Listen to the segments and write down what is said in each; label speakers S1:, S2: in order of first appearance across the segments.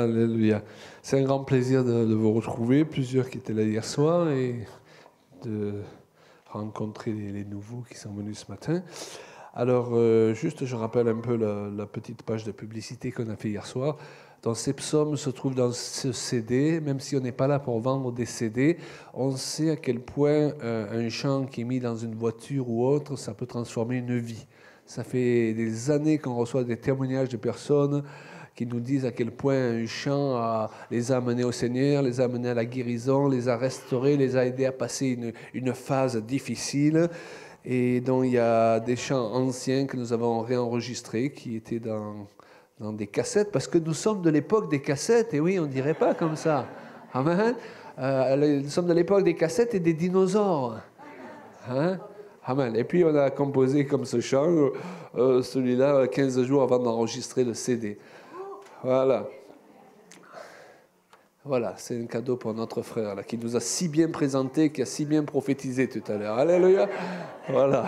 S1: Alléluia. C'est un grand plaisir de vous retrouver, plusieurs qui étaient là hier soir, et de rencontrer les nouveaux qui sont venus ce matin. Alors, juste, je rappelle un peu la petite page de publicité qu'on a fait hier soir. Dans ces psaumes se trouve dans ce CD, même si on n'est pas là pour vendre des CD, on sait à quel point un chant qui est mis dans une voiture ou autre, ça peut transformer une vie. Ça fait des années qu'on reçoit des témoignages de personnes qui nous disent à quel point un chant les a amenés au Seigneur, les a amenés à la guérison, les a restaurés, les a aidés à passer une phase difficile. Et donc il y a des chants anciens que nous avons réenregistrés qui étaient dans des cassettes, parce que nous sommes de l'époque des cassettes, et oui, on ne dirait pas comme ça. Amen. Nous sommes de l'époque des cassettes et des dinosaures. Hein? Amen. Et puis on a composé comme ce chant, celui-là, 15 jours avant d'enregistrer le CD. Voilà. Voilà, c'est un cadeau pour notre frère, là, qui nous a si bien présenté, qui a si bien prophétisé tout à l'heure. Alléluia. Voilà.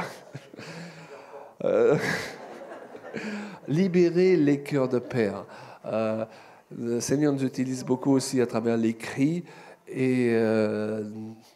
S1: Libérer les cœurs de père. Le Seigneur nous utilise beaucoup aussi à travers les cris. Et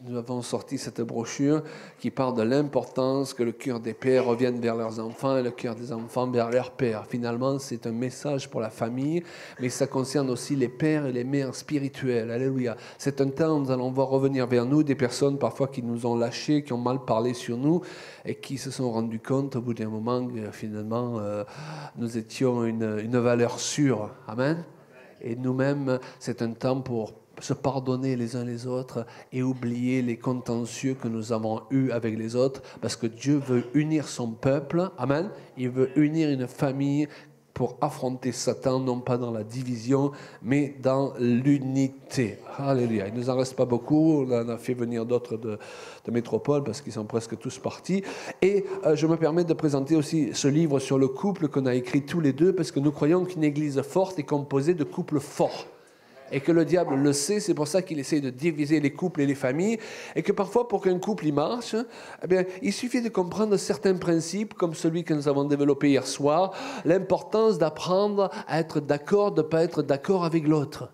S1: nous avons sorti cette brochure qui parle de l'importance que le cœur des pères revienne vers leurs enfants et le cœur des enfants vers leurs pères. Finalement, c'est un message pour la famille, mais ça concerne aussi les pères et les mères spirituels. Alléluia. C'est un temps où nous allons voir revenir vers nous des personnes parfois qui nous ont lâchés, qui ont mal parlé sur nous et qui se sont rendus compte au bout d'un moment que finalement nous étions une valeur sûre. Amen. Et nous-mêmes, c'est un temps pour se pardonner les uns les autres et oublier les contentieux que nous avons eus avec les autres, parce que Dieu veut unir son peuple, amen, il veut unir une famille pour affronter Satan, non pas dans la division, mais dans l'unité. Alléluia. Il ne nous en reste pas beaucoup, on en a fait venir d'autres de métropole, parce qu'ils sont presque tous partis. Et je me permets de présenter aussi ce livre sur le couple qu'on a écrit tous les deux, parce que nous croyons qu'une église forte est composée de couples forts. Et que le diable le sait, c'est pour ça qu'il essaie de diviser les couples et les familles, et que parfois, pour qu'un couple y marche, eh bien, il suffit de comprendre certains principes, comme celui que nous avons développé hier soir, l'importance d'apprendre à être d'accord, de ne pas être d'accord avec l'autre,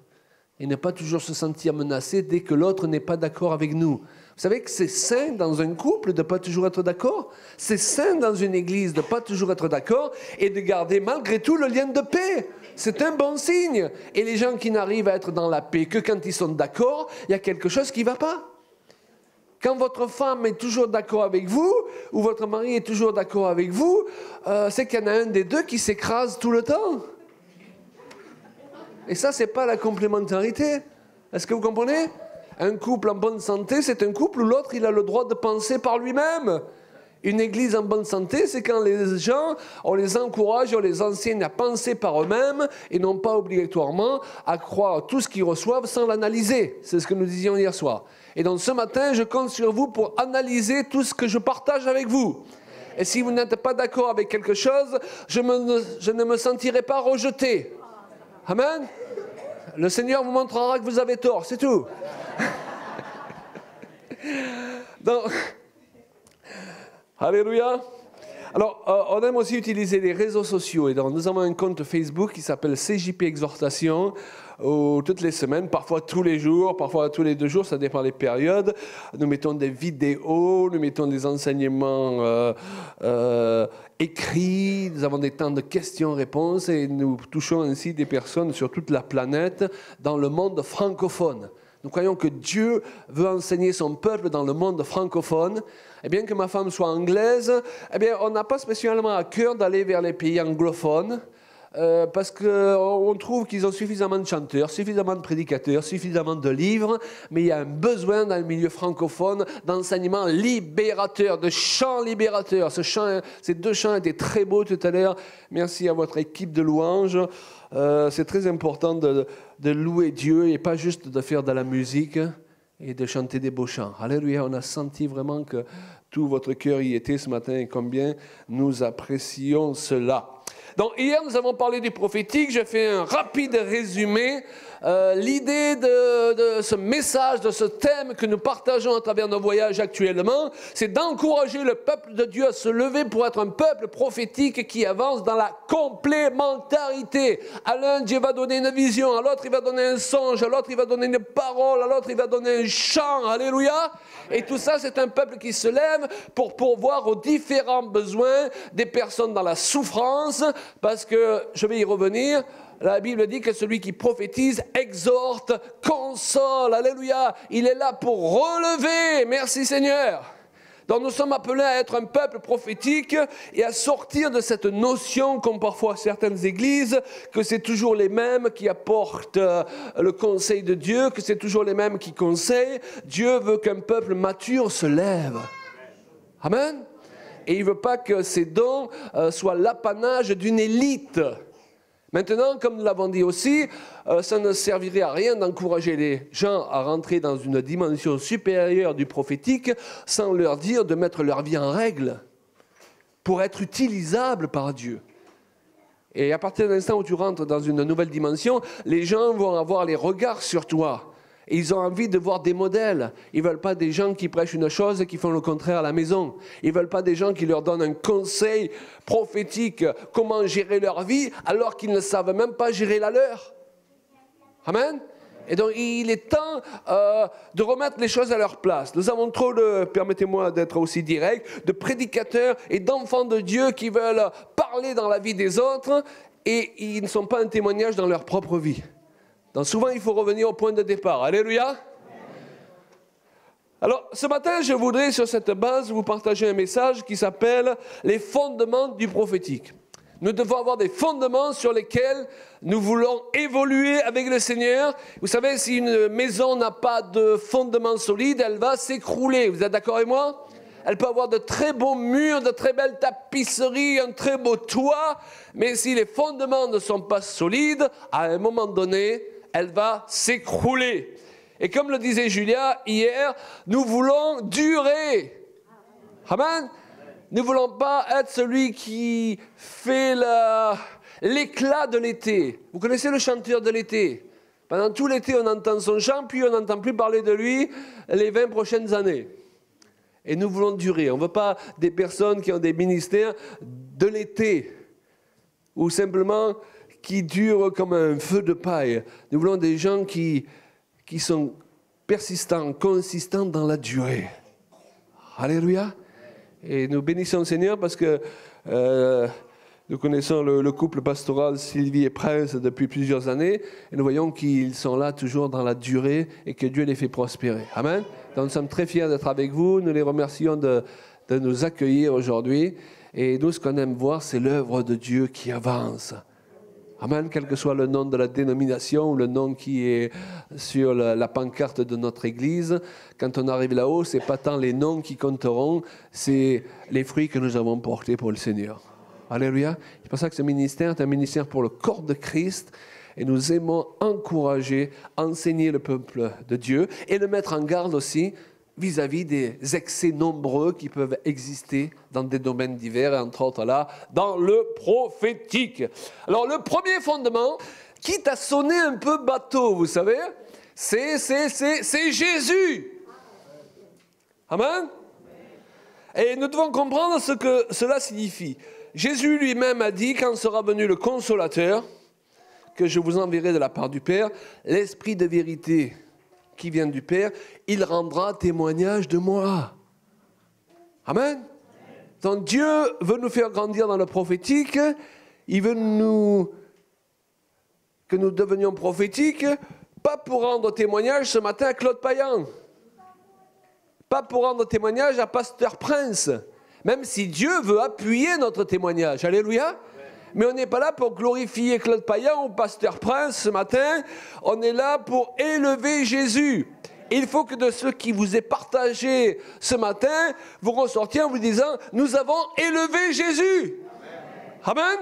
S1: et ne pas toujours se sentir menacé dès que l'autre n'est pas d'accord avec nous. Vous savez que c'est sain dans un couple de ne pas toujours être d'accord. C'est sain dans une église de ne pas toujours être d'accord et de garder malgré tout le lien de paix. C'est un bon signe. Et les gens qui n'arrivent à être dans la paix que quand ils sont d'accord, il y a quelque chose qui ne va pas. Quand votre femme est toujours d'accord avec vous, ou votre mari est toujours d'accord avec vous, c'est qu'il y en a un des deux qui s'écrase tout le temps. Et ça, ce n'est pas la complémentarité. Est-ce que vous comprenez ? Un couple en bonne santé, c'est un couple où l'autre, il a le droit de penser par lui-même. Une église en bonne santé, c'est quand les gens, on les encourage, on les enseigne à penser par eux-mêmes et non pas obligatoirement à croire tout ce qu'ils reçoivent sans l'analyser. C'est ce que nous disions hier soir. Et donc ce matin, je compte sur vous pour analyser tout ce que je partage avec vous. Et si vous n'êtes pas d'accord avec quelque chose, je ne me sentirai pas rejeté. Amen. Le Seigneur vous montrera que vous avez tort, c'est tout. Donc, alléluia. Alors, on aime aussi utiliser les réseaux sociaux. Et donc, nous avons un compte Facebook qui s'appelle CJP Exhortation, où toutes les semaines, parfois tous les jours, parfois tous les 2 jours, ça dépend des périodes. Nous mettons des vidéos, nous mettons des enseignements écrits, nous avons des temps de questions-réponses et nous touchons ainsi des personnes sur toute la planète dans le monde francophone. Nous croyons que Dieu veut enseigner son peuple dans le monde francophone. Et bien que ma femme soit anglaise, eh bien, on n'a pas spécialement à cœur d'aller vers les pays anglophones parce qu'on trouve qu'ils ont suffisamment de chanteurs, suffisamment de prédicateurs, suffisamment de livres, mais il y a un besoin dans le milieu francophone d'enseignement libérateur, de chants libérateurs. Ces 2 chants étaient très beaux tout à l'heure. Merci à votre équipe de louanges. C'est très important de louer Dieu et pas juste de faire de la musique et de chanter des beaux chants. Alléluia, on a senti vraiment que tout votre cœur y était ce matin et combien nous apprécions cela. Donc hier, nous avons parlé du prophétique. Je fais un rapide résumé. L'idée de ce message, de ce thème que nous partageons à travers nos voyages actuellement, c'est d'encourager le peuple de Dieu à se lever pour être un peuple prophétique qui avance dans la complémentarité. À l'un, Dieu va donner une vision, à l'autre, il va donner un songe, à l'autre, il va donner une parole, à l'autre, il va donner un chant. Alléluia! Et tout ça, c'est un peuple qui se lève pour pourvoir aux différents besoins des personnes dans la souffrance, parce que, je vais y revenir, la Bible dit que celui qui prophétise exhorte, console. Alléluia. Il est là pour relever. Merci Seigneur. Donc nous sommes appelés à être un peuple prophétique et à sortir de cette notion, comme parfois certaines églises, que c'est toujours les mêmes qui apportent le conseil de Dieu, que c'est toujours les mêmes qui conseillent. Dieu veut qu'un peuple mature se lève. Amen. Et il ne veut pas que ces dons soient l'apanage d'une élite. Maintenant, comme nous l'avons dit aussi, ça ne servirait à rien d'encourager les gens à rentrer dans une dimension supérieure du prophétique sans leur dire de mettre leur vie en règle pour être utilisables par Dieu. Et à partir de l'instant où tu rentres dans une nouvelle dimension, les gens vont avoir les regards sur toi. Et ils ont envie de voir des modèles. Ils ne veulent pas des gens qui prêchent une chose et qui font le contraire à la maison. Ils ne veulent pas des gens qui leur donnent un conseil prophétique, comment gérer leur vie, alors qu'ils ne savent même pas gérer la leur. Amen. Et donc, il est temps de remettre les choses à leur place. Nous avons trop de, permettez-moi d'être aussi direct, de prédicateurs et d'enfants de Dieu qui veulent parler dans la vie des autres et ils ne sont pas un témoignage dans leur propre vie. Donc souvent, il faut revenir au point de départ. Alléluia. Alors, ce matin, je voudrais, sur cette base, vous partager un message qui s'appelle « Les fondements du prophétique ». Nous devons avoir des fondements sur lesquels nous voulons évoluer avec le Seigneur. Vous savez, si une maison n'a pas de fondement solide, elle va s'écrouler. Vous êtes d'accord avec moi ? Elle peut avoir de très beaux murs, de très belles tapisseries, un très beau toit, mais si les fondements ne sont pas solides, à un moment donné, elle va s'écrouler. Et comme le disait Julia hier, nous voulons durer. Amen. Nous ne voulons pas être celui qui fait l'éclat de l'été. Vous connaissez le chanteur de l'été? Pendant tout l'été, on entend son chant, puis on n'entend plus parler de lui les 20 prochaines années. Et nous voulons durer. On ne veut pas des personnes qui ont des ministères de l'été, ou simplement qui durent comme un feu de paille. Nous voulons des gens qui sont persistants, consistants dans la durée. Alléluia. Et nous bénissons le Seigneur parce que nous connaissons le couple pastoral Sylvie et Prince depuis plusieurs années et nous voyons qu'ils sont là toujours dans la durée et que Dieu les fait prospérer. Amen. Donc nous sommes très fiers d'être avec vous. Nous les remercions de nous accueillir aujourd'hui. Et nous, ce qu'on aime voir, c'est l'œuvre de Dieu qui avance. Amen, quel que soit le nom de la dénomination ou le nom qui est sur la pancarte de notre église, quand on arrive là-haut, ce n'est pas tant les noms qui compteront, c'est les fruits que nous avons portés pour le Seigneur. Alléluia. C'est pour ça que ce ministère est un ministère pour le corps de Christ et nous aimons encourager, enseigner le peuple de Dieu et le mettre en garde aussi vis-à-vis des excès nombreux qui peuvent exister dans des domaines divers, et entre autres là, dans le prophétique. Alors le premier fondement, quitte à sonner un peu bateau, vous savez, c'est Jésus. Amen. Et nous devons comprendre ce que cela signifie. Jésus lui-même a dit, quand sera venu le Consolateur, que je vous enverrai de la part du Père, l'Esprit de vérité qui vient du Père, il rendra témoignage de moi. Amen. Donc Dieu veut nous faire grandir dans le prophétique, il veut que nous devenions prophétiques, pas pour rendre témoignage ce matin à Claude Payan, pas pour rendre témoignage à Pasteur Prince, même si Dieu veut appuyer notre témoignage. Alléluia. Mais on n'est pas là pour glorifier Claude Payan ou Pasteur Prince ce matin. On est là pour élever Jésus. Il faut que de ce qui vous est partagé ce matin, vous ressortiez en vous disant, nous avons élevé Jésus. Amen. Amen.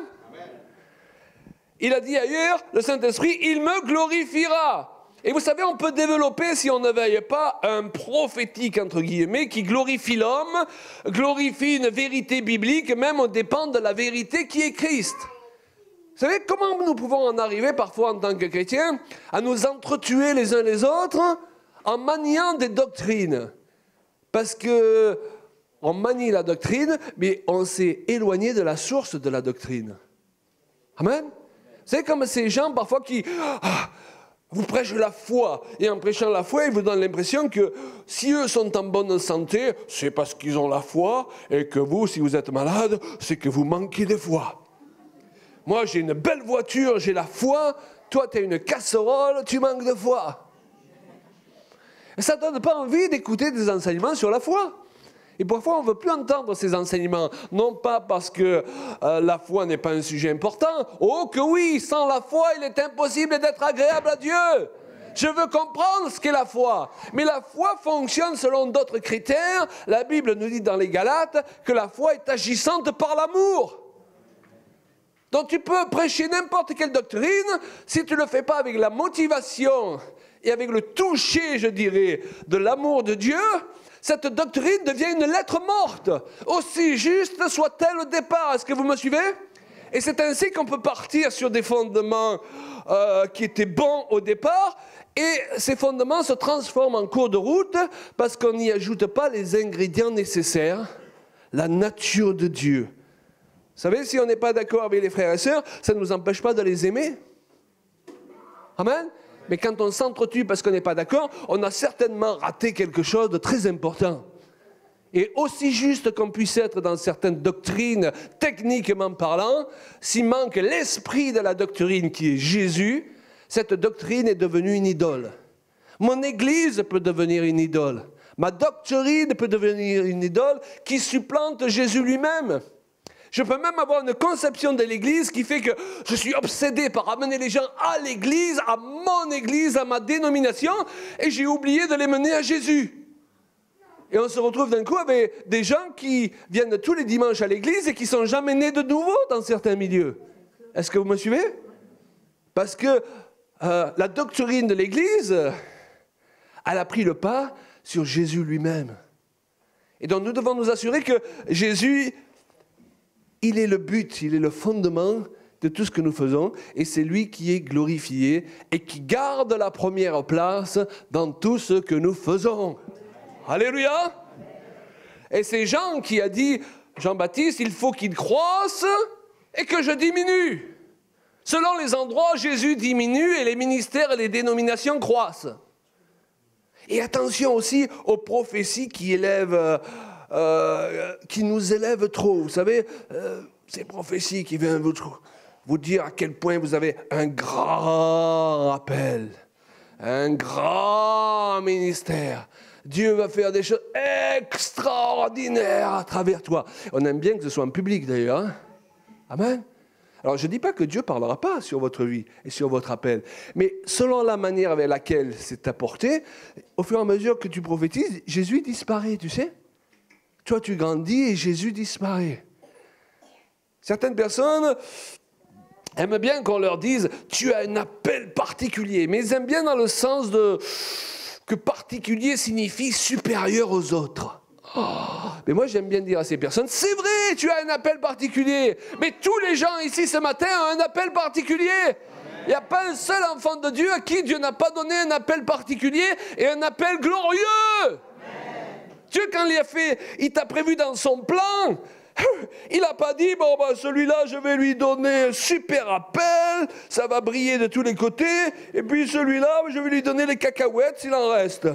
S1: Il a dit ailleurs, le Saint-Esprit, il me glorifiera. Et vous savez, on peut développer, si on ne veille pas, un prophétique, entre guillemets, qui glorifie l'homme, glorifie une vérité biblique, même au dépend de la vérité qui est Christ. Vous savez, comment nous pouvons en arriver parfois en tant que chrétiens à nous entretuer les uns les autres en maniant des doctrines? Parce que on manie la doctrine, mais on s'est éloigné de la source de la doctrine. Amen. C'est comme ces gens parfois qui vous prêchent la foi, et en prêchant la foi, ils vous donnent l'impression que si eux sont en bonne santé, c'est parce qu'ils ont la foi, et que vous, si vous êtes malade, c'est que vous manquez de foi. Moi, j'ai une belle voiture, j'ai la foi. Toi, tu as une casserole, tu manques de foi. Et ça ne donne pas envie d'écouter des enseignements sur la foi. Et parfois, on ne veut plus entendre ces enseignements. Non pas parce que la foi n'est pas un sujet important. Oh que oui, sans la foi, il est impossible d'être agréable à Dieu. Je veux comprendre ce qu'est la foi. Mais la foi fonctionne selon d'autres critères. La Bible nous dit dans les Galates que la foi est agissante par l'amour. Donc tu peux prêcher n'importe quelle doctrine, si tu ne le fais pas avec la motivation et avec le toucher, je dirais, de l'amour de Dieu, cette doctrine devient une lettre morte, aussi juste soit-elle au départ. Est-ce que vous me suivez? Et c'est ainsi qu'on peut partir sur des fondements qui étaient bons au départ, et ces fondements se transforment en cours de route parce qu'on n'y ajoute pas les ingrédients nécessaires, la nature de Dieu. Vous savez, si on n'est pas d'accord avec les frères et sœurs, ça ne nous empêche pas de les aimer. Amen. Mais quand on s'entretue parce qu'on n'est pas d'accord, on a certainement raté quelque chose de très important. Et aussi juste qu'on puisse être dans certaines doctrines, techniquement parlant, s'il manque l'esprit de la doctrine qui est Jésus, cette doctrine est devenue une idole. Mon Église peut devenir une idole. Ma doctrine peut devenir une idole qui supplante Jésus lui-même. Je peux même avoir une conception de l'Église qui fait que je suis obsédé par amener les gens à l'Église, à mon Église, à ma dénomination, et j'ai oublié de les mener à Jésus. Et on se retrouve d'un coup avec des gens qui viennent tous les dimanches à l'Église et qui ne sont jamais nés de nouveau dans certains milieux. Est-ce que vous me suivez? Parce que la doctrine de l'Église, elle a pris le pas sur Jésus lui-même. Et donc nous devons nous assurer que Jésus, il est le but, il est le fondement de tout ce que nous faisons, et c'est lui qui est glorifié et qui garde la première place dans tout ce que nous faisons. Alléluia! Et c'est Jean qui a dit, Jean-Baptiste, il faut qu'il croisse et que je diminue. Selon les endroits, Jésus diminue et les ministères et les dénominations croissent. Et attention aussi aux prophéties qui élèvent... qui nous élèvent trop. Vous savez, ces prophéties qui viennent vous dire à quel point vous avez un grand appel, un grand ministère. Dieu va faire des choses extraordinaires à travers toi. On aime bien que ce soit en public d'ailleurs. Hein? Amen. Alors je ne dis pas que Dieu ne parlera pas sur votre vie et sur votre appel, mais selon la manière avec laquelle c'est apporté, au fur et à mesure que tu prophétises, Jésus disparaît, tu sais. Toi, tu grandis et Jésus disparaît. Certaines personnes aiment bien qu'on leur dise « tu as un appel particulier », mais ils aiment bien dans le sens que particulier signifie supérieur aux autres. Oh, mais moi, j'aime bien dire à ces personnes « c'est vrai, tu as un appel particulier, mais tous les gens ici ce matin ont un appel particulier ». Il n'y a pas un seul enfant de Dieu à qui Dieu n'a pas donné un appel particulier et un appel glorieux. Dieu, quand il a fait, il t'a prévu dans son plan, il n'a pas dit, bon, ben, celui-là, je vais lui donner un super appel, ça va briller de tous les côtés, et puis celui-là, je vais lui donner les cacahuètes s'il en reste.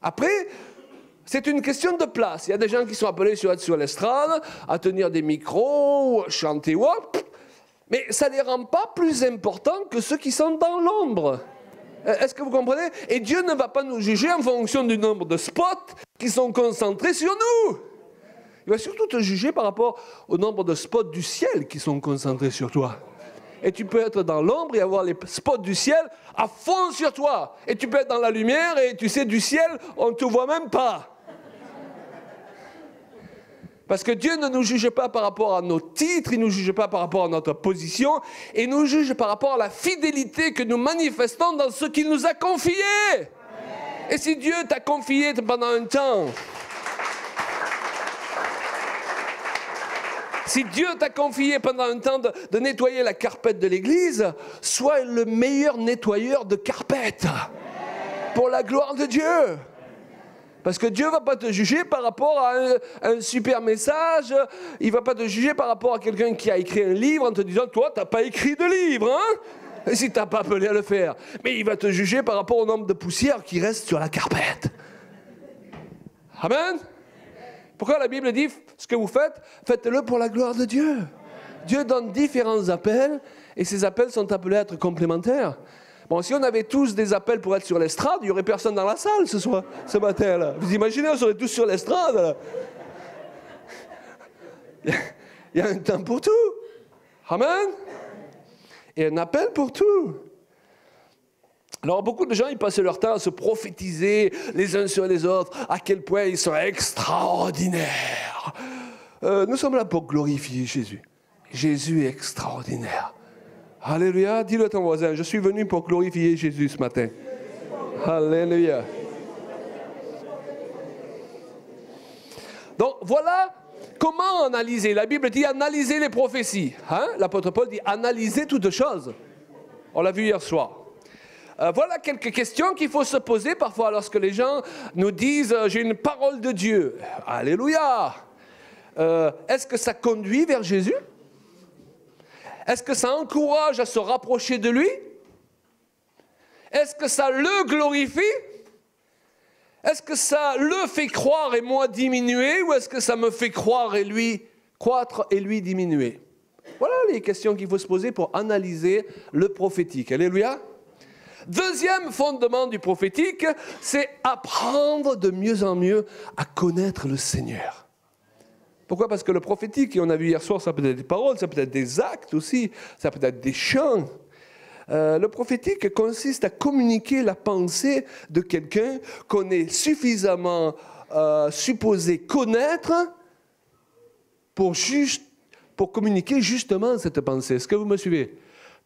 S1: Après, c'est une question de place. Il y a des gens qui sont appelés sur l'estrade, à tenir des micros, à chanter, mais ça ne les rend pas plus importants que ceux qui sont dans l'ombre. Est-ce que vous comprenez? Et Dieu ne va pas nous juger en fonction du nombre de spots qui sont concentrés sur nous. Il va surtout te juger par rapport au nombre de spots du ciel qui sont concentrés sur toi. Et tu peux être dans l'ombre et avoir les spots du ciel à fond sur toi. Et tu peux être dans la lumière et tu sais, du ciel, on ne te voit même pas. Parce que Dieu ne nous juge pas par rapport à nos titres, il ne nous juge pas par rapport à notre position, et il nous juge par rapport à la fidélité que nous manifestons dans ce qu'il nous a confié. Amen. Et si Dieu t'a confié pendant un temps Si Dieu t'a confié pendant un temps de nettoyer la carpette de l'église, sois le meilleur nettoyeur de carpette. Pour la gloire de Dieu. Parce que Dieu ne va pas te juger par rapport à un super message. Il ne va pas te juger par rapport à quelqu'un qui a écrit un livre en te disant « Toi, tu n'as pas écrit de livre, hein ?» Si tu n'as pas appelé à le faire. Mais il va te juger par rapport au nombre de poussières qui restent sur la carpette. Amen. Pourquoi la Bible dit « Ce que vous faites, faites-le pour la gloire de Dieu. » Dieu donne différents appels et ces appels sont appelés à être complémentaires. Bon, si on avait tous des appels pour être sur l'estrade, il n'y aurait personne dans la salle ce matin-là. Vous imaginez, on serait tous sur l'estrade, là. Il y a un temps pour tout. Amen. Et un appel pour tout. Alors, beaucoup de gens, ils passent leur temps à se prophétiser les uns sur les autres, à quel point ils sont extraordinaires. Nous sommes là pour glorifier Jésus. Jésus est extraordinaire. Alléluia, dis-le à ton voisin, je suis venu pour glorifier Jésus ce matin. Alléluia. Donc voilà comment analyser. La Bible dit analyser les prophéties. Hein? L'apôtre Paul dit analyser toutes choses. On l'a vu hier soir. Voilà quelques questions qu'il faut se poser parfois lorsque les gens nous disent j'ai une parole de Dieu. Alléluia. Est-ce que ça conduit vers Jésus? Est-ce que ça encourage à se rapprocher de lui? Est-ce que ça le glorifie? Est-ce que ça le fait croire et moi diminuer? Ou est-ce que ça me fait croire et lui croître et lui diminuer? Voilà les questions qu'il faut se poser pour analyser le prophétique. Alléluia. Deuxième fondement du prophétique, c'est apprendre de mieux en mieux à connaître le Seigneur. Pourquoi? Parce que le prophétique, et on a vu hier soir, ça peut être des paroles, ça peut être des actes aussi, ça peut être des chants. Le prophétique consiste à communiquer la pensée de quelqu'un qu'on est suffisamment supposé connaître pour communiquer justement cette pensée. Est-ce que vous me suivez?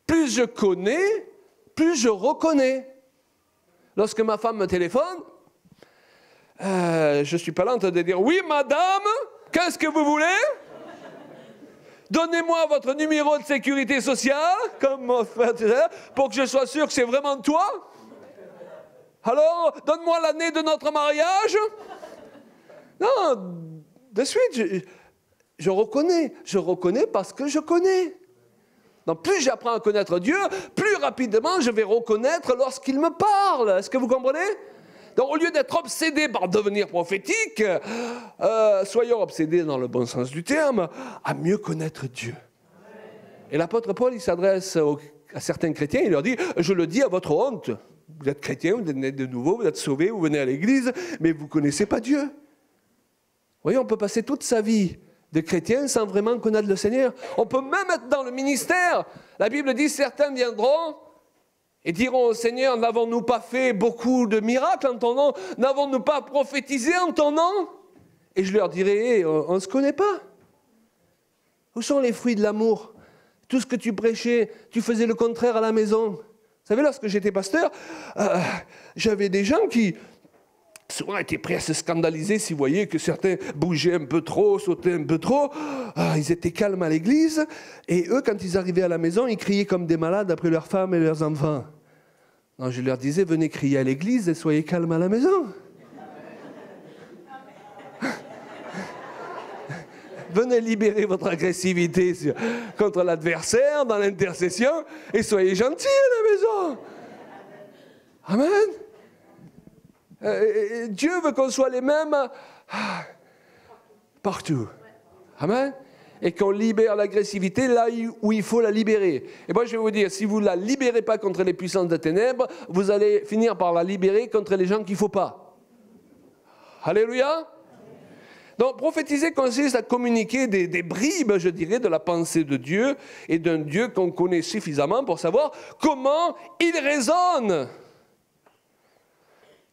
S1: Plus je connais, plus je reconnais. Lorsque ma femme me téléphone, je ne suis pas là en train de dire « Oui, madame !» Qu'est-ce que vous voulez? Donnez-moi votre numéro de sécurité sociale, comme mon frère, pour que je sois sûr que c'est vraiment toi. Alors, donne-moi l'année de notre mariage. Non, de suite, je reconnais parce que je connais. Donc, plus j'apprends à connaître Dieu, plus rapidement je vais reconnaître lorsqu'il me parle. Est-ce que vous comprenez? Donc, au lieu d'être obsédé par devenir prophétique, soyons obsédés dans le bon sens du terme, à mieux connaître Dieu. Et l'apôtre Paul, il s'adresse à certains chrétiens, il leur dit, je le dis à votre honte, vous êtes chrétien, vous êtes nés de nouveau, vous êtes sauvés, vous venez à l'église, mais vous ne connaissez pas Dieu. Vous voyez, on peut passer toute sa vie de chrétien sans vraiment connaître le Seigneur. On peut même être dans le ministère. La Bible dit, certains viendront et diront au Seigneur, n'avons-nous pas fait beaucoup de miracles en ton nom? N'avons-nous pas prophétisé en ton nom? Et je leur dirai, on ne se connaît pas. Où sont les fruits de l'amour? Tout ce que tu prêchais, tu faisais le contraire à la maison. Vous savez, lorsque j'étais pasteur, j'avais des gens qui souvent étaient prêts à se scandaliser s'ils voyaient que certains bougeaient un peu trop, sautaient un peu trop. Ils étaient calmes à l'église. Et eux, quand ils arrivaient à la maison, ils criaient comme des malades après leurs femmes et leurs enfants. Donc je leur disais, venez crier à l'église et soyez calmes à la maison. Venez libérer votre agressivité contre l'adversaire dans l'intercession et soyez gentils à la maison. Amen. Dieu veut qu'on soit les mêmes partout. Amen. Et qu'on libère l'agressivité là où il faut la libérer. Et moi je vais vous dire, si vous ne la libérez pas contre les puissances des ténèbres, vous allez finir par la libérer contre les gens qu'il ne faut pas. Alléluia. Donc prophétiser consiste à communiquer des bribes, je dirais, de la pensée de Dieu et d'un Dieu qu'on connaît suffisamment pour savoir comment il raisonne.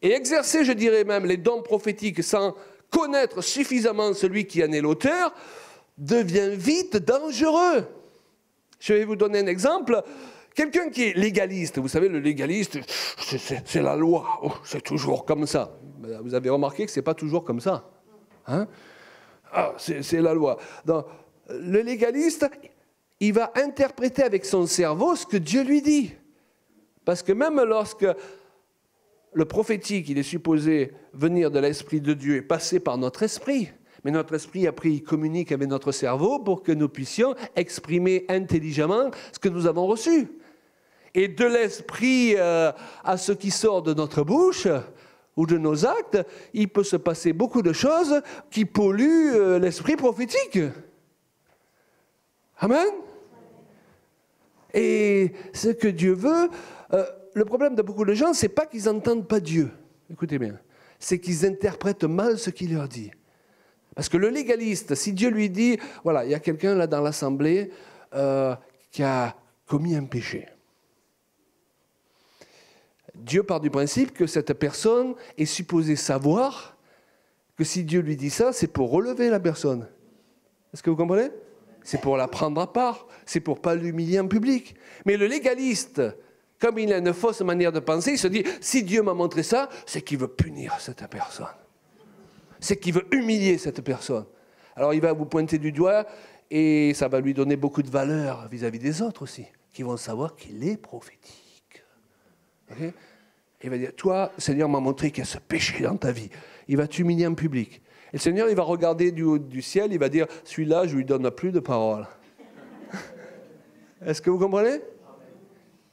S1: Et exercer, je dirais même, les dons prophétiques sans connaître suffisamment celui qui en est l'auteur devient vite dangereux. Je vais vous donner un exemple. Quelqu'un qui est légaliste, vous savez, le légaliste, c'est la loi, c'est toujours comme ça. Vous avez remarqué que ce n'est pas toujours comme ça. Hein? C'est la loi. Donc, le légaliste, il va interpréter avec son cerveau ce que Dieu lui dit. Parce que même lorsque le prophétique, il est supposé venir de l'Esprit de Dieu et passer par notre esprit, mais notre esprit, après, il communique avec notre cerveau pour que nous puissions exprimer intelligemment ce que nous avons reçu. Et de l'esprit à ce qui sort de notre bouche ou de nos actes, il peut se passer beaucoup de choses qui polluent l'esprit prophétique. Amen. Et ce que Dieu veut, le problème de beaucoup de gens, c'est pas qu'ils n'entendent pas Dieu. Écoutez bien. C'est qu'ils interprètent mal ce qu'il leur dit. Parce que le légaliste, si Dieu lui dit, voilà, il y a quelqu'un là dans l'assemblée qui a commis un péché. Dieu part du principe que cette personne est supposée savoir que si Dieu lui dit ça, c'est pour relever la personne. Est-ce que vous comprenez? C'est pour la prendre à part, c'est pour ne pas l'humilier en public. Mais le légaliste, comme il a une fausse manière de penser, il se dit, si Dieu m'a montré ça, c'est qu'il veut punir cette personne. C'est qu'il veut humilier cette personne. Alors il va vous pointer du doigt et ça va lui donner beaucoup de valeur vis-à-vis des autres aussi, qui vont savoir qu'il est prophétique. Okay? Il va dire, toi, le Seigneur m'a montré qu'il y a ce péché dans ta vie. Il va t'humilier en public. Et le Seigneur, il va regarder du haut du ciel, il va dire, celui-là, je ne lui donne plus de parole. Est-ce que vous comprenez?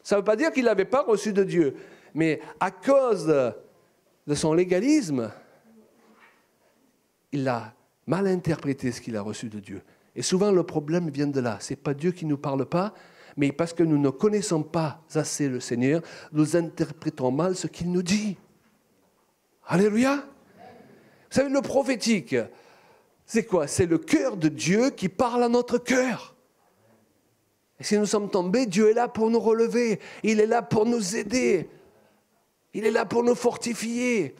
S1: Ça ne veut pas dire qu'il n'avait pas reçu de Dieu. Mais à cause de son légalisme, il a mal interprété ce qu'il a reçu de Dieu. Et souvent, le problème vient de là. Ce n'est pas Dieu qui ne nous parle pas, mais parce que nous ne connaissons pas assez le Seigneur, nous interprétons mal ce qu'il nous dit. Alléluia. Vous savez, le prophétique, c'est quoi? C'est le cœur de Dieu qui parle à notre cœur. Et si nous sommes tombés, Dieu est là pour nous relever. Il est là pour nous aider. Il est là pour nous fortifier.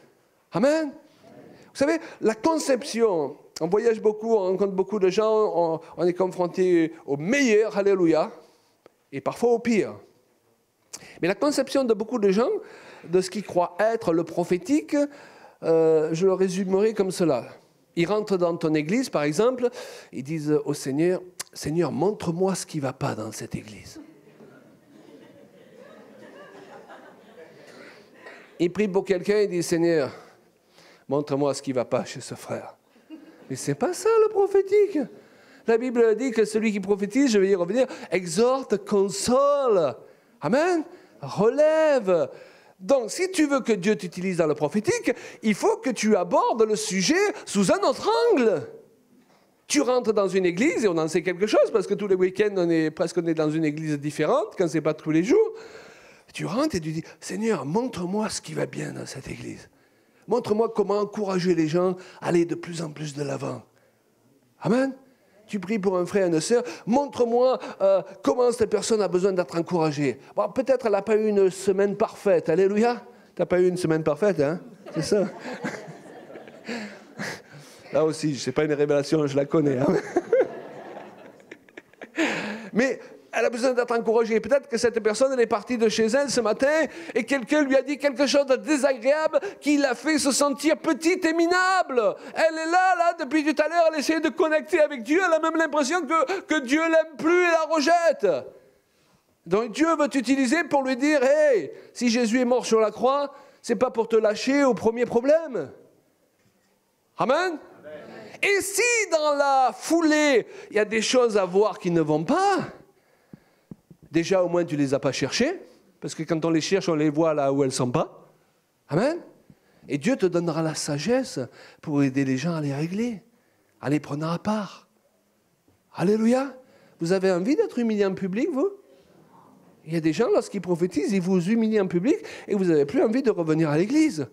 S1: Amen. Vous savez, la conception, on voyage beaucoup, on rencontre beaucoup de gens, on est confronté au meilleur, alléluia, et parfois au pire. Mais la conception de beaucoup de gens, de ce qu'ils croient être le prophétique, je le résumerai comme cela. Ils rentrent dans ton église, par exemple, ils disent au Seigneur, « Seigneur, montre-moi ce qui ne va pas dans cette église. » Ils prient pour quelqu'un, ils disent, « Seigneur, montre-moi ce qui ne va pas chez ce frère. » Mais ce n'est pas ça le prophétique. La Bible dit que celui qui prophétise, je vais y revenir, exhorte, console. Amen. Relève. Donc, si tu veux que Dieu t'utilise dans le prophétique, il faut que tu abordes le sujet sous un autre angle. Tu rentres dans une église, et on en sait quelque chose, parce que tous les week-ends, on est dans une église différente, quand ce n'est pas tous les jours. Tu rentres et tu dis, « Seigneur, montre-moi ce qui va bien dans cette église. Montre-moi comment encourager les gens à aller de plus en plus de l'avant. » Amen. Tu pries pour un frère et une sœur, montre-moi comment cette personne a besoin d'être encouragée. Bon, peut-être elle n'a pas eu une semaine parfaite, alléluia. Tu n'as pas eu une semaine parfaite, hein? C'est ça. Là aussi, ce n'est pas une révélation, je la connais. Hein? Mais elle a besoin d'être encouragée. Peut-être que cette personne, elle est partie de chez elle ce matin et quelqu'un lui a dit quelque chose de désagréable qui l'a fait se sentir petite et minable. Elle est là, depuis tout à l'heure, elle essaie de connecter avec Dieu. Elle a même l'impression que Dieu l'aime plus et la rejette. Donc Dieu veut t'utiliser pour lui dire, « Hey, si Jésus est mort sur la croix, c'est pas pour te lâcher au premier problème. » Amen. Et si dans la foulée, il y a des choses à voir qui ne vont pas, déjà, au moins, tu ne les as pas cherchées, parce que quand on les cherche, on les voit là où elles ne sont pas. Amen. Et Dieu te donnera la sagesse pour aider les gens à les régler, à les prendre à part. Alléluia. Vous avez envie d'être humilié en public, vous? Il y a des gens, lorsqu'ils prophétisent, ils vous humilient en public et vous n'avez plus envie de revenir à l'église.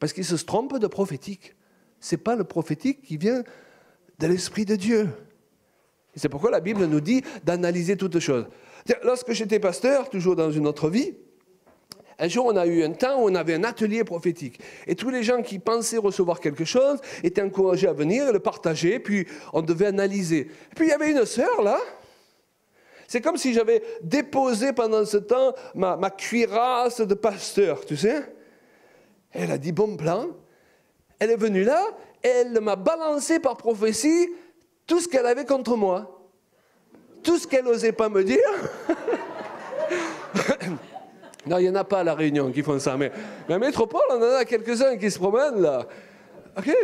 S1: Parce qu'ils se trompent de prophétique. Ce n'est pas le prophétique qui vient de l'Esprit de Dieu. Et c'est pourquoi la Bible nous dit d'analyser toutes choses. Lorsque j'étais pasteur, toujours dans une autre vie, un jour on a eu un temps où on avait un atelier prophétique. Et tous les gens qui pensaient recevoir quelque chose étaient encouragés à venir et le partager, puis on devait analyser. Et puis il y avait une sœur là. C'est comme si j'avais déposé pendant ce temps ma cuirasse de pasteur, tu sais. Elle a dit bon plan. Elle est venue là, elle m'a balancé par prophétie tout ce qu'elle avait contre moi, tout ce qu'elle n'osait pas me dire. Non, il n'y en a pas à La Réunion qui font ça, mais la métropole, on en a quelques-uns qui se promènent là. OK?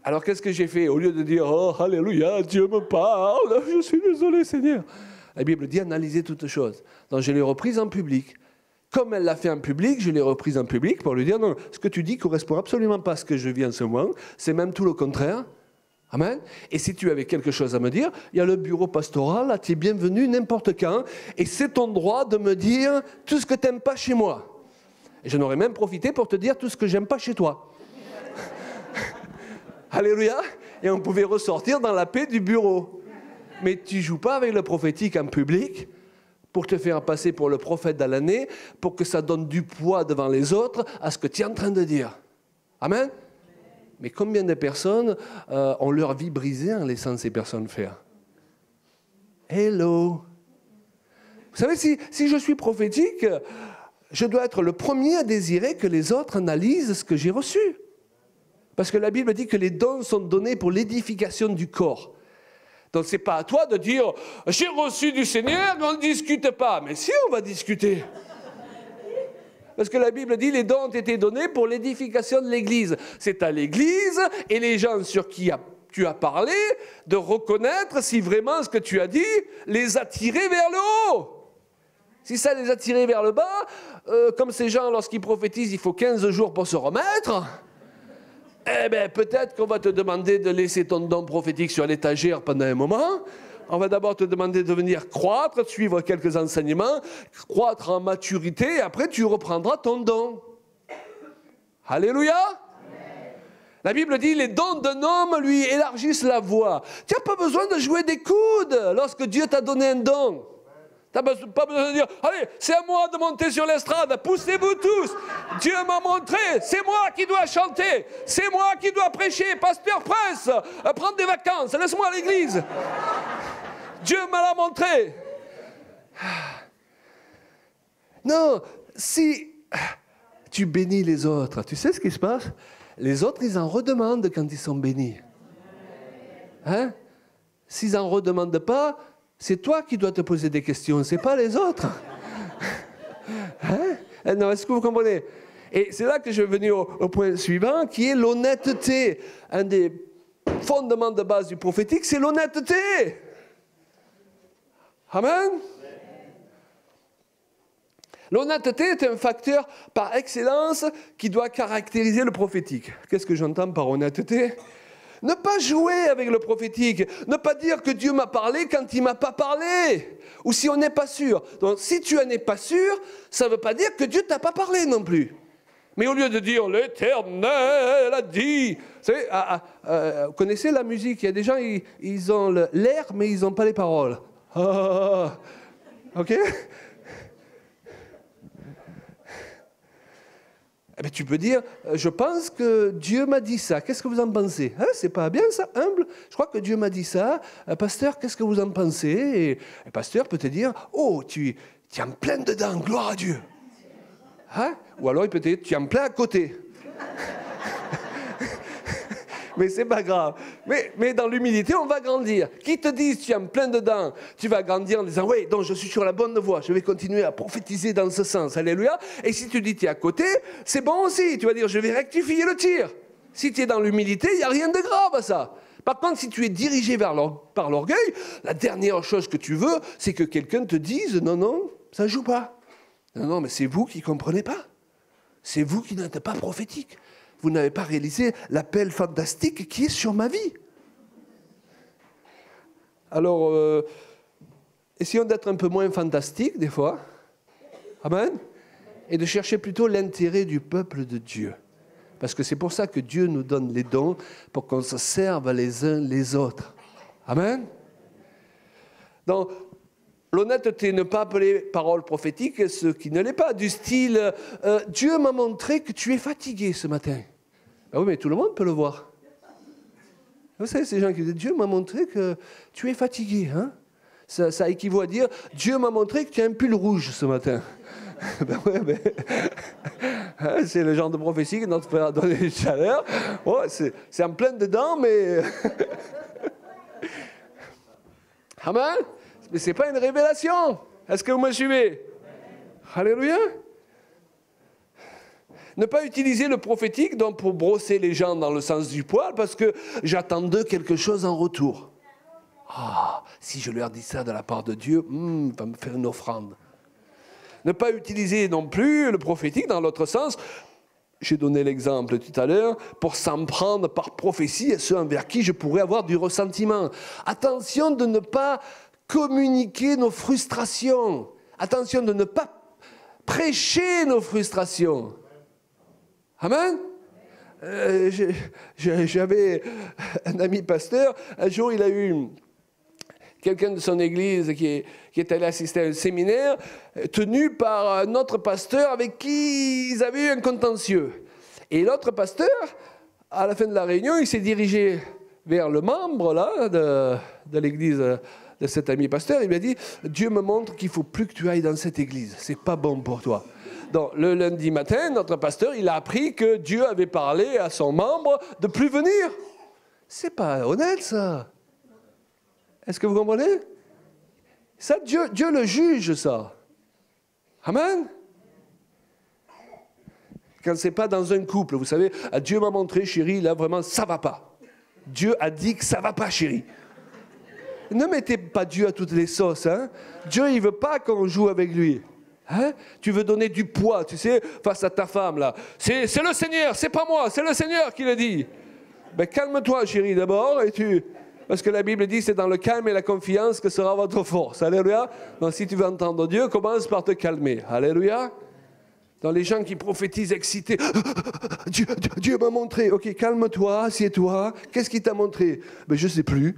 S1: Alors qu'est-ce que j'ai fait? Au lieu de dire « Oh, alléluia, Dieu me parle, je suis désolé Seigneur », la Bible dit « analysez toutes choses ». Donc je l'ai reprise en public. Comme elle l'a fait en public, je l'ai reprise en public pour lui dire « Non, ce que tu dis ne correspond absolument pas à ce que je vis en ce moment, c'est même tout le contraire. » Amen. Et si tu avais quelque chose à me dire, il y a le bureau pastoral, là, tu es bienvenu n'importe quand, et c'est ton droit de me dire tout ce que tu n'aimes pas chez moi. Et j'en aurais même profité pour te dire tout ce que j'aime pas chez toi. Alléluia. Et on pouvait ressortir dans la paix du bureau. Mais tu joues pas avec le prophétique en public pour te faire passer pour le prophète de l'année, pour que ça donne du poids devant les autres à ce que tu es en train de dire. Amen. Mais combien de personnes ont leur vie brisée en laissant ces personnes faire? Hello. Vous savez, si je suis prophétique, je dois être le premier à désirer que les autres analysent ce que j'ai reçu. Parce que la Bible dit que les dons sont donnés pour l'édification du corps. Donc ce n'est pas à toi de dire « J'ai reçu du Seigneur, on ne discute pas ». Mais si, on va discuter. Parce que la Bible dit, les dons ont été donnés pour l'édification de l'Église. C'est à l'Église et les gens sur qui tu as parlé de reconnaître si vraiment ce que tu as dit les a tirés vers le haut. Si ça les a tirés vers le bas, comme ces gens, lorsqu'ils prophétisent, il faut 15 jours pour se remettre, eh bien, peut-être qu'on va te demander de laisser ton don prophétique sur l'étagère pendant un moment. On va d'abord te demander de venir croître, suivre quelques enseignements, croître en maturité, et après tu reprendras ton don. Alléluia. Amen. La Bible dit, les dons d'un homme lui élargissent la voix. Tu n'as pas besoin de jouer des coudes lorsque Dieu t'a donné un don. Tu n'as pas besoin de dire, allez, c'est à moi de monter sur l'estrade, poussez-vous tous. Dieu m'a montré, c'est moi qui dois chanter, c'est moi qui dois prêcher, pasteur presse, prendre des vacances, laisse-moi à l'église. Dieu me l'a montré. Non, si tu bénis les autres, tu sais ce qui se passe? Les autres, ils en redemandent quand ils sont bénis. Hein? S'ils n'en redemandent pas, c'est toi qui dois te poser des questions, c'est pas les autres. Hein? Non, est-ce que vous comprenez? Et c'est là que je vais venir au point suivant, qui est l'honnêteté. Un des fondements de base du prophétique, c'est l'honnêteté. Amen. L'honnêteté est un facteur par excellence qui doit caractériser le prophétique. Qu'est-ce que j'entends par honnêteté? Ne pas jouer avec le prophétique, ne pas dire que Dieu m'a parlé quand il ne m'a pas parlé, ou si on n'est pas sûr. Donc si tu n'en es pas sûr, ça ne veut pas dire que Dieu ne t'a pas parlé non plus. Mais au lieu de dire « l'Éternel a dit », vous savez, vous connaissez la musique, il y a des gens, ils ont l'air, mais ils n'ont pas les paroles. OK? Eh bien, tu peux dire, je pense que Dieu m'a dit ça. Qu'est-ce que vous en pensez? Hein, c'est pas bien ça, humble? Je crois que Dieu m'a dit ça. Pasteur, qu'est-ce que vous en pensez? Et le pasteur peut te dire, oh, tu es en plein dedans, gloire à Dieu. Hein? Ou alors il peut te dire, tu es en plein à côté. Mais c'est pas grave. Mais dans l'humilité, on va grandir. Qui te dit tu es en plein dedans, tu vas grandir en disant, oui, donc je suis sur la bonne voie, je vais continuer à prophétiser dans ce sens. Alléluia. Et si tu dis tu es à côté, c'est bon aussi. Tu vas dire, je vais rectifier le tir. Si tu es dans l'humilité, il n'y a rien de grave à ça. Par contre, si tu es dirigé par l'orgueil, la dernière chose que tu veux, c'est que quelqu'un te dise, non, non, ça ne joue pas. Non, non, mais c'est vous qui ne comprenez pas. C'est vous qui n'êtes pas prophétique. Vous n'avez pas réalisé l'appel fantastique qui est sur ma vie. Alors, essayons d'être un peu moins fantastique des fois. Amen. Et de chercher plutôt l'intérêt du peuple de Dieu. Parce que c'est pour ça que Dieu nous donne les dons, pour qu'on se serve les uns les autres. Amen. Donc, l'honnêteté, ne pas appeler parole prophétique ce qui ne l'est pas, du style « Dieu m'a montré que tu es fatigué ce matin ». Ah oui, mais tout le monde peut le voir. Vous savez, ces gens qui disent « Dieu m'a montré que tu es fatigué hein ». Ça équivaut à dire « Dieu m'a montré que tu as un pull rouge ce matin ». Ben ouais, ben, c'est le genre de prophétie que notre Père a donné de chaleur. Oh, c'est en plein dedans, mais... Amen. Mais ce n'est pas une révélation. Est-ce que vous me suivez? Alléluia. Ne pas utiliser le prophétique donc pour brosser les gens dans le sens du poil parce que j'attends d'eux quelque chose en retour. Ah, si je leur dis ça de la part de Dieu, il va me faire une offrande. Ne pas utiliser non plus le prophétique dans l'autre sens. J'ai donné l'exemple tout à l'heure, pour s'en prendre par prophétie à ceux envers qui je pourrais avoir du ressentiment. Attention de ne pas communiquer nos frustrations. Attention de ne pas prêcher nos frustrations. Amen. J'avais un ami pasteur, un jour il a eu quelqu'un de son église qui est allé assister à un séminaire tenu par un autre pasteur avec qui ils avaient eu un contentieux. Et l'autre pasteur, à la fin de la réunion, il s'est dirigé vers le membre là, de l'église de cet ami pasteur. Il lui a dit « Dieu me montre qu'il ne faut plus que tu ailles dans cette église, c'est pas bon pour toi ». Donc, le lundi matin, notre pasteur, il a appris que Dieu avait parlé à son membre de ne plus venir. C'est pas honnête, ça. Est-ce que vous comprenez? Ça, Dieu le juge, ça. Amen. Quand c'est pas dans un couple, vous savez, Dieu m'a montré, chérie, là, vraiment, ça va pas. Dieu a dit que ça va pas, chérie. Ne mettez pas Dieu à toutes les sauces, hein. Dieu, il veut pas qu'on joue avec lui. Hein? Tu veux donner du poids, tu sais, face à ta femme, là. C'est le Seigneur, c'est pas moi, c'est le Seigneur qui le dit. Ben, calme-toi, chérie, d'abord, parce que la Bible dit, c'est dans le calme et la confiance que sera votre force. Alléluia. Donc, si tu veux entendre Dieu, commence par te calmer. Alléluia. Dans les gens qui prophétisent excités, Dieu m'a montré. Ok, calme-toi, assieds-toi. Qu'est-ce qu'il t'a montré? Ben, je sais plus.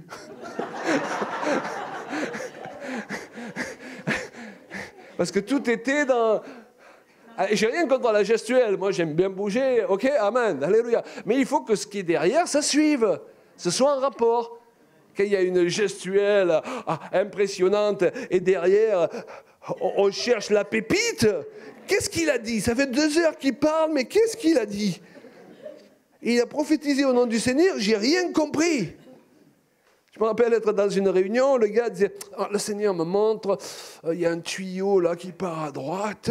S1: Parce que tout était dans... J'ai rien contre la gestuelle, moi j'aime bien bouger, ok, amen, alléluia. Mais il faut que ce qui est derrière, ça suive, ce soit en rapport. Quand il y a une gestuelle impressionnante et derrière, on cherche la pépite, qu'est-ce qu'il a dit? Ça fait 2 heures qu'il parle, mais qu'est-ce qu'il a dit? Il a prophétisé au nom du Seigneur, j'ai rien compris. Je me rappelle être dans une réunion, le gars disait « Le Seigneur me montre, il y a un tuyau là qui part à droite.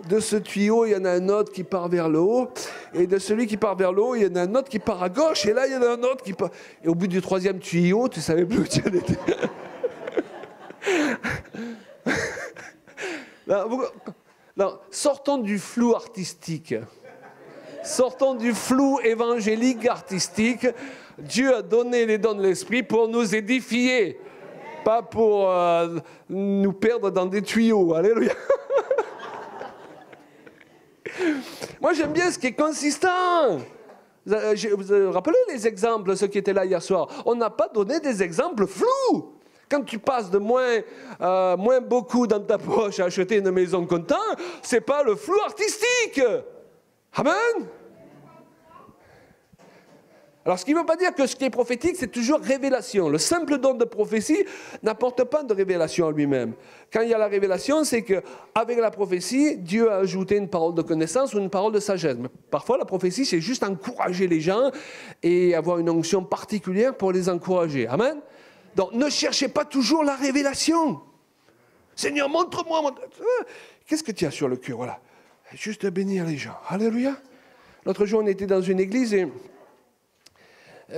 S1: De ce tuyau, il y en a un autre qui part vers le haut. Et de celui qui part vers le haut, il y en a un autre qui part à gauche. Et là, il y en a un autre qui part... » Et au bout du 3e tuyau, tu ne savais plus où tu en étais. Non, sortons du flou artistique. Sortons du flou évangélique artistique. Dieu a donné les dons de l'esprit pour nous édifier, pas pour nous perdre dans des tuyaux. Alléluia. Moi, j'aime bien ce qui est consistant. Vous rappelez les exemples, ceux qui étaient là hier soir? On n'a pas donné des exemples flous. Quand tu passes de moins beaucoup dans ta poche à acheter une maison content, c'est pas le flou artistique. Amen. Alors, ce qui ne veut pas dire que ce qui est prophétique, c'est toujours révélation. Le simple don de prophétie n'apporte pas de révélation en lui-même. Quand il y a la révélation, c'est qu'avec la prophétie, Dieu a ajouté une parole de connaissance ou une parole de sagesse. Mais parfois, la prophétie, c'est juste encourager les gens et avoir une onction particulière pour les encourager. Amen. Donc, ne cherchez pas toujours la révélation. Seigneur, montre-moi. Qu'est-ce que tu as sur le cœur? Voilà. Juste bénir les gens. Alléluia. L'autre jour, on était dans une église et...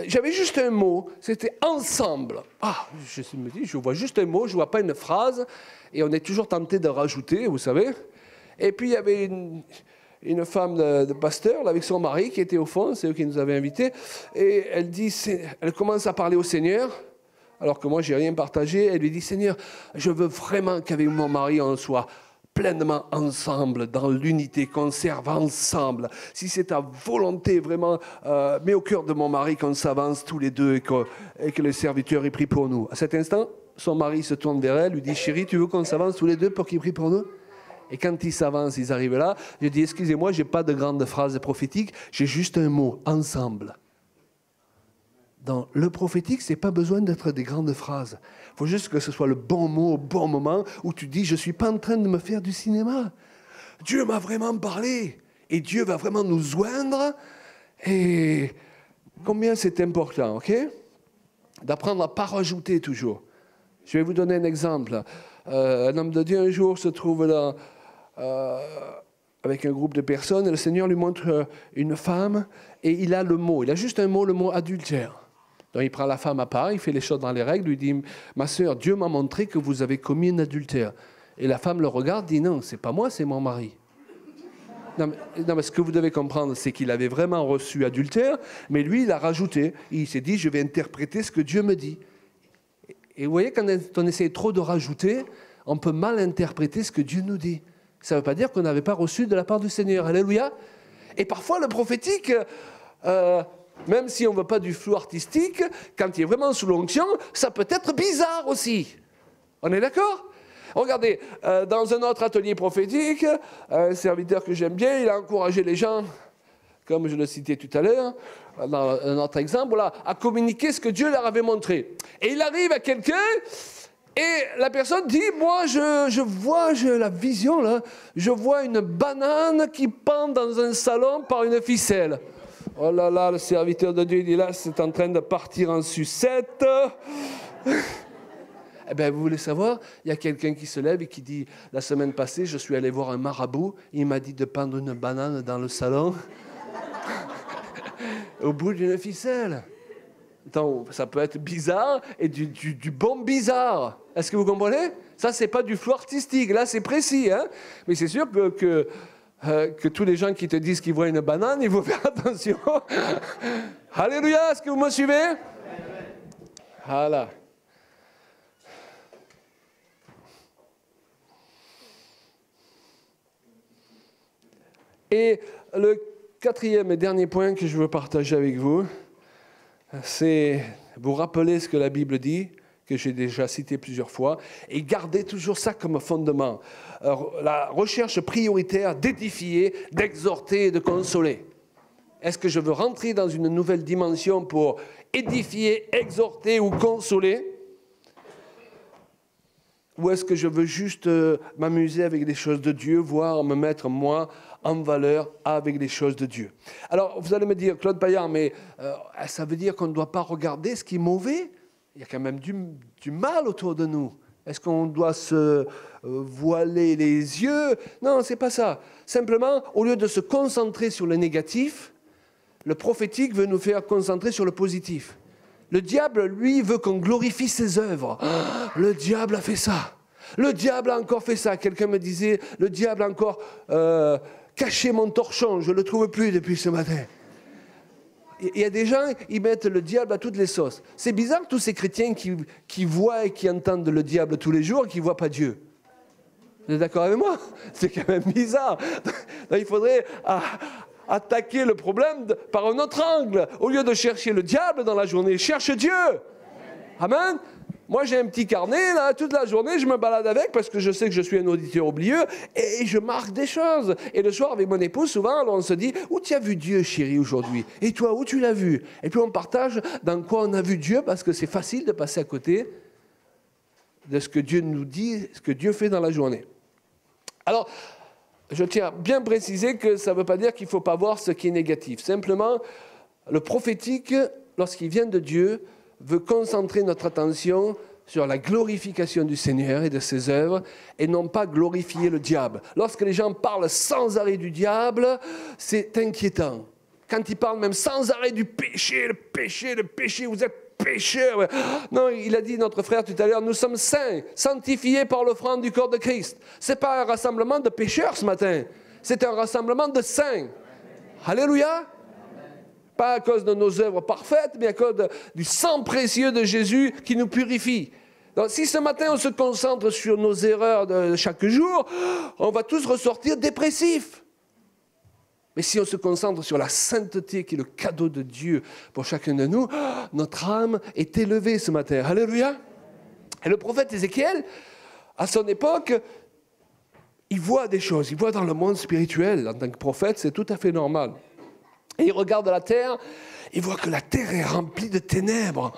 S1: j'avais juste un mot, c'était ensemble. Ah, je me dis, je vois juste un mot, je ne vois pas une phrase, et on est toujours tenté de rajouter, vous savez. Et puis il y avait une femme de pasteur là, avec son mari qui était au fond, c'est eux qui nous avaient invités, et elle commence à parler au Seigneur, alors que moi j'ai rien partagé. Elle lui dit, Seigneur, je veux vraiment qu'avec mon mari on soit pleinement ensemble, dans l'unité, qu'on serve ensemble. Si c'est ta volonté, vraiment, mets au cœur de mon mari qu'on s'avance tous les deux et que le serviteur ait pris pour nous. À cet instant, son mari se tourne vers elle, lui dit, chérie, tu veux qu'on s'avance tous les deux pour qu'il prie pour nous? Et quand ils s'avancent, ils arrivent là, je dis, excusez-moi, je n'ai pas de grande phrase prophétique, j'ai juste un mot, ensemble. Dans le prophétique, ce n'est pas besoin d'être des grandes phrases. Il faut juste que ce soit le bon mot au bon moment où tu dis, je ne suis pas en train de me faire du cinéma. Dieu m'a vraiment parlé. Et Dieu va vraiment nous joindre. Et combien c'est important, ok? d'apprendre à ne pas rajouter toujours. Je vais vous donner un exemple. Un homme de Dieu un jour se trouve avec un groupe de personnes et le Seigneur lui montre une femme et il a juste un mot, le mot adultère. Donc il prend la femme à part, il fait les choses dans les règles, lui dit « Ma sœur, Dieu m'a montré que vous avez commis un adultère. » Et la femme le regarde, dit « Non, c'est pas moi, c'est mon mari. » Non, mais ce que vous devez comprendre, c'est qu'il avait vraiment reçu adultère, mais lui, il a rajouté. Il s'est dit « Je vais interpréter ce que Dieu me dit. » Et vous voyez, quand on essaie trop de rajouter, on peut mal interpréter ce que Dieu nous dit. Ça ne veut pas dire qu'on n'avait pas reçu de la part du Seigneur. Alléluia. Et parfois, le prophétique, même si on ne veut pas du flou artistique, quand il est vraiment sous l'onction, ça peut être bizarre aussi. On est d'accord ? Regardez, dans un autre atelier prophétique, un serviteur que j'aime bien, il a encouragé les gens, comme je le citais tout à l'heure, dans un autre exemple, voilà, à communiquer ce que Dieu leur avait montré. Et il arrive à quelqu'un, et la personne dit, moi, je vois la vision, là, je vois une banane qui pend dans un salon par une ficelle. Oh là là, le serviteur de Dieu, il dit là, c'est en train de partir en sucette. Eh bien, vous voulez savoir, il y a quelqu'un qui se lève et qui dit, la semaine passée, je suis allé voir un marabout, il m'a dit de pendre une banane dans le salon au bout d'une ficelle. Donc, ça peut être bizarre et du bon bizarre. Est-ce que vous comprenez ? Ça, c'est pas du flou artistique, là, c'est précis. Hein ? Mais c'est sûr que tous les gens qui te disent qu'ils voient une banane, il faut faire attention. Alléluia, est-ce que vous me suivez ? Voilà. Et le quatrième et dernier point que je veux partager avec vous, c'est vous rappeler ce que la Bible dit, que j'ai déjà cité plusieurs fois, et garder toujours ça comme fondement. La recherche prioritaire d'édifier, d'exhorter et de consoler. Est-ce que je veux rentrer dans une nouvelle dimension pour édifier, exhorter ou consoler ? Ou est-ce que je veux juste m'amuser avec des choses de Dieu, voire me mettre, moi, en valeur avec les choses de Dieu? Alors, vous allez me dire, Claude Paillard, mais ça veut dire qu'on ne doit pas regarder ce qui est mauvais? Il y a quand même du mal autour de nous. Est-ce qu'on doit se voiler les yeux? Non, c'est pas ça. Simplement, au lieu de se concentrer sur le négatif, le prophétique veut nous faire concentrer sur le positif. Le diable, lui, veut qu'on glorifie ses œuvres. Le diable a fait ça. Le diable a encore fait ça. Quelqu'un me disait, le diable a encore caché mon torchon. Je ne le trouve plus depuis ce matin. Il y a des gens, ils mettent le diable à toutes les sauces. C'est bizarre, tous ces chrétiens qui voient et qui entendent le diable tous les jours et qui ne voient pas Dieu. Vous êtes d'accord avec moi? C'est quand même bizarre. Donc, il faudrait attaquer le problème par un autre angle. Au lieu de chercher le diable dans la journée, cherche Dieu. Amen. Moi, j'ai un petit carnet, là, toute la journée, je me balade avec parce que je sais que je suis un auditeur oublieux et je marque des choses. Et le soir, avec mon épouse, souvent, alors on se dit, où tu as vu Dieu, chérie, aujourd'hui? Et toi, où tu l'as vu? Et puis on partage dans quoi on a vu Dieu parce que c'est facile de passer à côté de ce que Dieu nous dit, ce que Dieu fait dans la journée. Alors, je tiens à bien préciser que ça ne veut pas dire qu'il ne faut pas voir ce qui est négatif. Simplement, le prophétique, lorsqu'il vient de Dieu, veut concentrer notre attention sur la glorification du Seigneur et de ses œuvres, et non pas glorifier le diable. Lorsque les gens parlent sans arrêt du diable, c'est inquiétant. Quand ils parlent même sans arrêt du péché, le péché, vous êtes pécheurs. Non, il a dit, notre frère tout à l'heure, nous sommes saints, sanctifiés par l'offrande du corps de Christ. Ce n'est pas un rassemblement de pécheurs ce matin, c'est un rassemblement de saints. Alléluia. Pas à cause de nos œuvres parfaites, mais à cause du sang précieux de Jésus qui nous purifie. Donc, si ce matin on se concentre sur nos erreurs de chaque jour, on va tous ressortir dépressifs. Mais si on se concentre sur la sainteté qui est le cadeau de Dieu pour chacun de nous, notre âme est élevée ce matin. Alléluia. Et le prophète Ézéchiel, à son époque, il voit des choses. Il voit dans le monde spirituel. En tant que prophète, c'est tout à fait normal. Et il regarde la terre, il voit que la terre est remplie de ténèbres.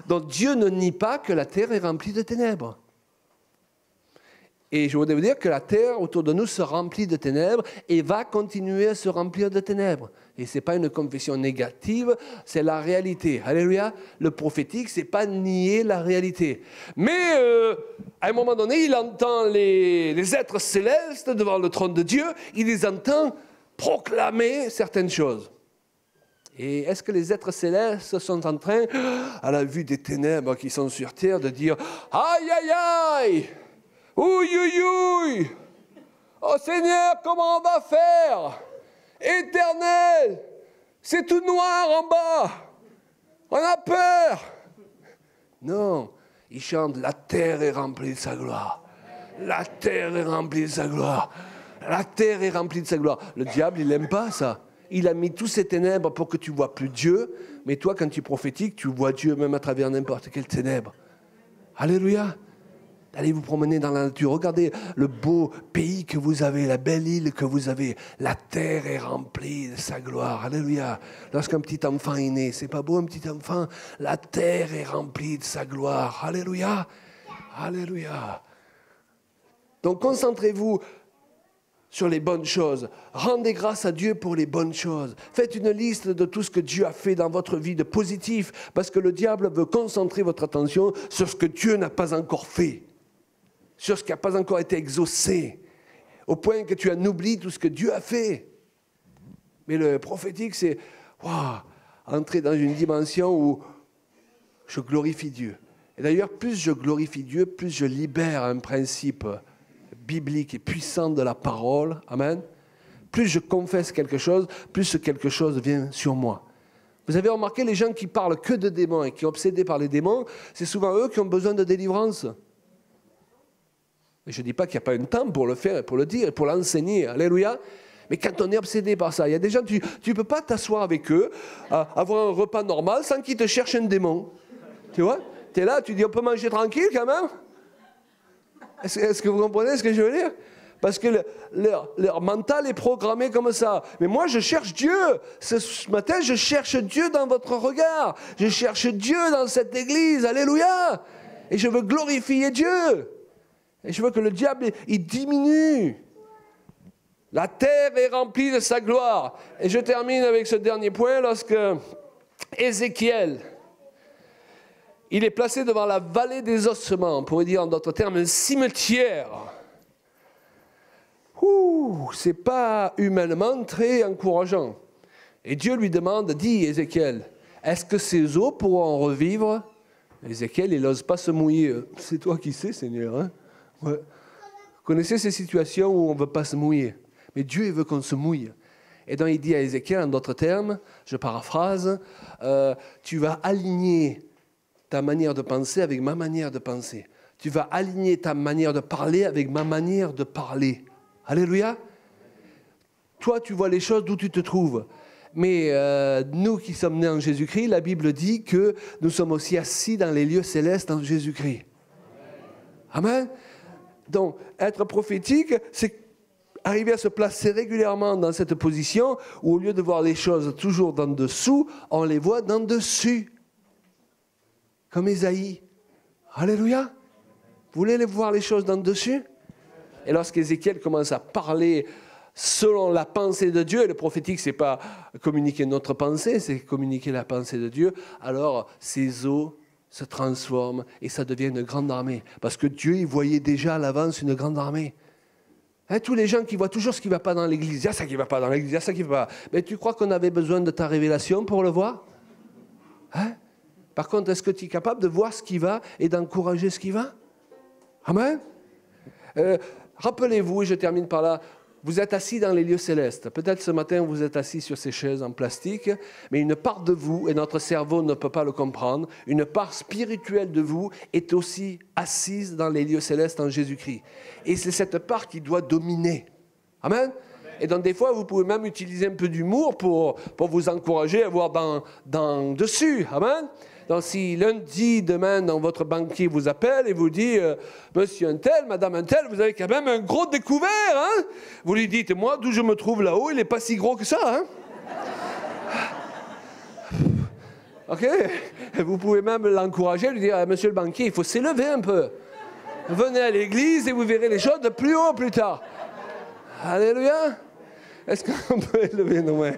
S1: Donc Dieu ne nie pas que la terre est remplie de ténèbres. Et je voudrais vous dire que la terre autour de nous se remplit de ténèbres et va continuer à se remplir de ténèbres. Et ce n'est pas une confession négative, c'est la réalité. Alléluia. Le prophétique, ce n'est pas nier la réalité. Mais à un moment donné, il entend les êtres célestes devant le trône de Dieu, il les entend proclamer certaines choses. Et est-ce que les êtres célestes sont en train, à la vue des ténèbres qui sont sur terre, de dire « Aïe, aïe, aïe ! Ouïe, ouïe, ouïe! Oh Seigneur, comment on va faire? Éternel, c'est tout noir en bas. On a peur. » Non, ils chantent « La terre est remplie de sa gloire. La terre est remplie de sa gloire. La terre est remplie de sa gloire. » Le diable, il n'aime pas ça. Il a mis tous ces ténèbres pour que tu ne vois plus Dieu. Mais toi, quand tu prophétiques, tu vois Dieu même à travers n'importe quelle ténèbre. Alléluia. Allez vous promener dans la nature. Regardez le beau pays que vous avez, la belle île que vous avez. La terre est remplie de sa gloire. Alléluia. Lorsqu'un petit enfant est né, c'est pas beau un petit enfant? La terre est remplie de sa gloire. Alléluia. Alléluia. Donc concentrez-vous sur les bonnes choses. Rendez grâce à Dieu pour les bonnes choses. Faites une liste de tout ce que Dieu a fait dans votre vie de positif, parce que le diable veut concentrer votre attention sur ce que Dieu n'a pas encore fait, sur ce qui n'a pas encore été exaucé, au point que tu en oublies tout ce que Dieu a fait. Mais le prophétique, c'est entrer dans une dimension où je glorifie Dieu. Et d'ailleurs, plus je glorifie Dieu, plus je libère un principe biblique et puissant de la parole. Amen. Plus je confesse quelque chose, plus ce quelque chose vient sur moi. Vous avez remarqué, les gens qui parlent que de démons et qui sont obsédés par les démons, c'est souvent eux qui ont besoin de délivrance. Et je ne dis pas qu'il n'y a pas un temps pour le faire, et pour le dire, et pour l'enseigner. Alléluia. Mais quand on est obsédé par ça, il y a des gens, tu ne peux pas t'asseoir avec eux, avoir un repas normal sans qu'ils te cherchent un démon. Tu vois? Tu es là, tu dis, on peut manger tranquille quand même? Est-ce que vous comprenez ce que je veux dire? Parce que leur mental est programmé comme ça. Mais moi, je cherche Dieu. Ce matin, je cherche Dieu dans votre regard. Je cherche Dieu dans cette église. Alléluia. Et je veux glorifier Dieu. Et je veux que le diable, il diminue. La terre est remplie de sa gloire. Et je termine avec ce dernier point. Lorsque Ézéchiel, il est placé devant la vallée des ossements, on pourrait dire en d'autres termes un cimetière. C'est pas humainement très encourageant. Et Dieu lui demande, dis Ézéchiel, est-ce que ces eaux pourront revivre? Ézéchiel, il n'ose pas se mouiller. C'est toi qui sais, Seigneur. Hein? Ouais. Vous connaissez ces situations où on ne veut pas se mouiller. Mais Dieu, il veut qu'on se mouille. Et donc il dit à Ézéchiel, en d'autres termes, je paraphrase, tu vas aligner ta manière de penser avec ma manière de penser. Tu vas aligner ta manière de parler avec ma manière de parler. Alléluia. Toi, tu vois les choses d'où tu te trouves. Mais nous qui sommes nés en Jésus-Christ, la Bible dit que nous sommes aussi assis dans les lieux célestes en Jésus-Christ. Amen. Donc, être prophétique, c'est arriver à se placer régulièrement dans cette position où, au lieu de voir les choses toujours d'en dessous, on les voit d'en dessus. Comme Ésaïe. Alléluia. Vous voulez voir les choses d'en dessus? Et lorsqu'Ézéchiel commence à parler selon la pensée de Dieu, et le prophétique, ce n'est pas communiquer notre pensée, c'est communiquer la pensée de Dieu, alors ces eaux se transforment et ça devient une grande armée. Parce que Dieu, il voyait déjà à l'avance une grande armée. Hein, tous les gens qui voient toujours ce qui ne va pas dans l'église, il y a ça qui ne va pas dans l'église, il y a ça qui ne va pas. Mais tu crois qu'on avait besoin de ta révélation pour le voir? Hein? Par contre, est-ce que tu es capable de voir ce qui va et d'encourager ce qui va? Amen. Rappelez-vous, et je termine par là, vous êtes assis dans les lieux célestes. Peut-être ce matin, vous êtes assis sur ces chaises en plastique, mais une part de vous, et notre cerveau ne peut pas le comprendre, une part spirituelle de vous est aussi assise dans les lieux célestes en Jésus-Christ. Et c'est cette part qui doit dominer. Amen. Et donc des fois, vous pouvez même utiliser un peu d'humour pour vous encourager à voir dans dessus. Amen. Donc si lundi, demain, dans votre banquier vous appelle et vous dit « Monsieur un tel, Madame un tel, vous avez quand même un gros découvert, hein ?» Vous lui dites « Moi, d'où je me trouve là-haut, il n'est pas si gros que ça, hein ?» Ok. Et vous pouvez même l'encourager, lui dire « Monsieur le banquier, il faut s'élever un peu. Venez à l'église et vous verrez les choses de plus haut plus tard. Alléluia. Est-ce qu'on peut élever nos mains?